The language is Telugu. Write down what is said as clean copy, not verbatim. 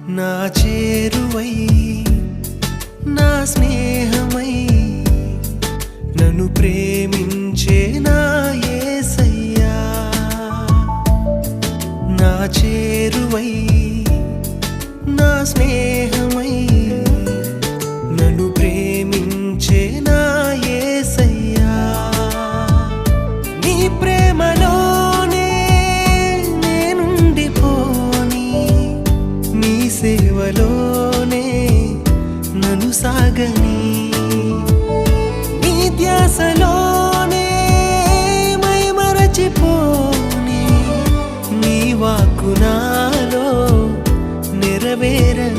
నా చేరువై నా స్నేహమై నన్ను ప్రేమించే నా యేసయ్యా నా చేరువై నా స్నేహమై నన్ను ప్రేమించే నా యేసయ్యా నీ ప్రేమలోనే నేనుండిపోని నీ సేవలోనే నన్ను సాగని నీ ధ్యాసలోనే మై మరచిపోని నీ వాక్కు నాలో నెరవేరని